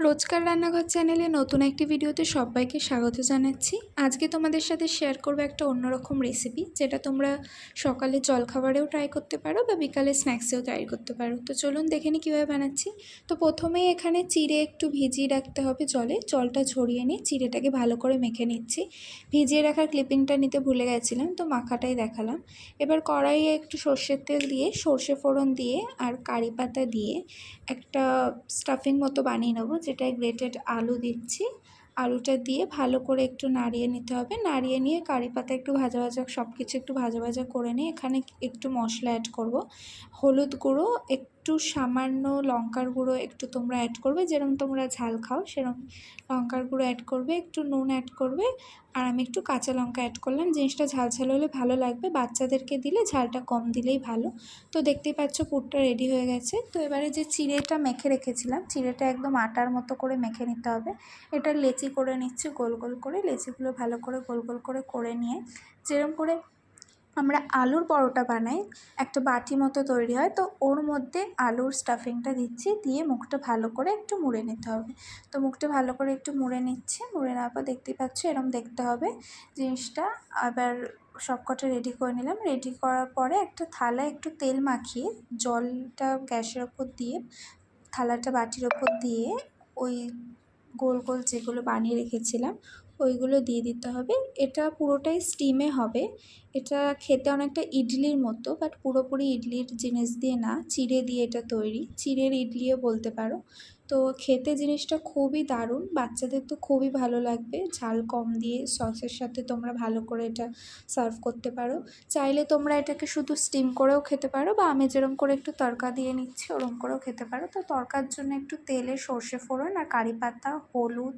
রোজকার রান্নাঘর চ্যানেলে নতুন একটি ভিডিওতে সবাইকে স্বাগত জানাচ্ছি। আজকে তোমাদের সাথে শেয়ার করবো একটা অন্যরকম রেসিপি, যেটা তোমরা সকালে জলখাবারেও ট্রাই করতে পারো বা বিকালে স্ন্যাক্সেও ট্রাই করতে পারো। তো চলুন দেখে নিই কীভাবে বানাচ্ছি। তো প্রথমেই এখানে চিড়ে একটু ভিজিয়ে রাখতে হবে জলটা ঝরিয়ে নিয়ে চিড়েটাকে ভালো করে মেখে নিচ্ছি। ভিজিয়ে রাখার ক্লিপিংটা নিতে ভুলে গেছিলাম, তো মাখাটাই দেখালাম। এবার কড়াইয়ে একটু সর্ষের তেল দিয়ে সর্ষে ফোড়ন দিয়ে আর কারি পাতা দিয়ে একটা স্টাফিং মতো বানিয়ে নেবো, যেটায় গ্রেটেড আলু দিচ্ছি। আলুটা দিয়ে ভালো করে একটু নাড়িয়ে নিতে হবে। নাড়িয়ে নিয়ে কারি পাতা একটু ভাজা ভাজা, সব কিছু একটু ভাজা ভাজা করে নিয়ে এখানে একটু মশলা অ্যাড করব। হলুদ গুঁড়ো, একটু সামান্য লঙ্কার গুঁড়ো একটু তোমরা অ্যাড করবে, যেরকম তোমরা ঝাল খাও সেরকম লঙ্কার গুঁড়ো অ্যাড করবে, একটু নুন অ্যাড করবে, আর আমি একটু কাঁচা লঙ্কা অ্যাড করলাম। জিনিসটা ঝাল ঝাল হলে ভালো লাগবে, বাচ্চাদেরকে দিলে ঝালটা কম দিলেই ভালো। তো দেখতেই পাচ্ছ পুরটা রেডি হয়ে গেছে। তো এবারে যে চিড়েটা মেখে রেখেছিলাম, চিড়েটা একদম আটার মতো করে মেখে নিতে হবে। এটা লেচি করে নিচ্ছি গোল গোল করে। লেচিগুলো ভালো করে গোল গোল করে করে নিয়ে, যেরকম করে আমরা আলুর পরোটা বানাই, একটা বাটি মতো তৈরি হয়, তো ওর মধ্যে আলুর স্টাফিংটা দিচ্ছি, দিয়ে মুখটা ভালো করে একটু মুড়ে নিতে হবে। তো মুখটা ভালো করে একটু মুড়ে নিচ্ছি। মুড়ে নেওয়ার পর দেখতেই পাচ্ছ এরকম দেখতে হবে জিনিসটা। আবার সবকটা রেডি করে নিলাম। রেডি করার পরে একটা থালায় একটু তেল মাখিয়ে জলটা গ্যাসের ওপর দিয়ে থালাটা বাটির ওপর দিয়ে ওই গোল গোল যেগুলো বানিয়ে রেখেছিলাম ওইগুলো দিয়ে দিতে হবে। এটা পুরোটাই স্টিমে হবে। এটা খেতে অনেকটা ইডলির মতো, বাট পুরোপুরি ইডলির জিনিস দিয়ে না, চিড়ে দিয়ে এটা তৈরি, চিড়ের ইডলিও বলতে পারো। তো খেতে জিনিসটা খুবই দারুণ, বাচ্চাদের তো খুবই ভালো লাগবে। ঝাল কম দিয়ে সসের সাথে তোমরা ভালো করে এটা সার্ভ করতে পারো। চাইলে তোমরা এটাকে শুধু স্টিম করেও খেতে পারো, বা আমি যেরকম করে একটু তড়কা দিয়ে নিচ্ছি ওরকম করেও খেতে পারো। তো তড়কার জন্য একটু তেলে সর্ষে ফোড়ন আর কারি পাতা, হলুদ,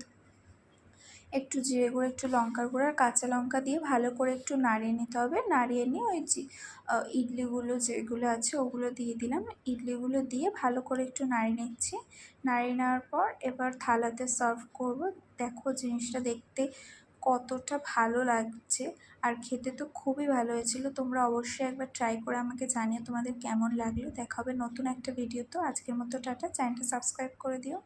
একটু জিরে গুঁড়ো, একটু লঙ্কার গুঁড়ো আর কাঁচা লঙ্কা দিয়ে ভালো করে একটু নাড়িয়ে নিতে হবে। নাড়িয়ে নিয়ে ওই ইডলিগুলো যেগুলো আছে ওগুলো দিয়ে দিলাম। ইডলিগুলো দিয়ে ভালো করে একটু নাড়িয়ে নিচ্ছি। নাড়িয়ে নেওয়ার পর এবার থালাতে সার্ভ করব। দেখো জিনিসটা দেখতে কতটা ভালো লাগছে, আর খেতে তো খুবই ভালো হয়েছিল। তোমরা অবশ্যই একবার ট্রাই করে আমাকে জানিও তোমাদের কেমন লাগলো। দেখা হবে নতুন একটা ভিডিও। তো আজকের মতো টাটা, চ্যানেলটা সাবস্ক্রাইব করে দিও।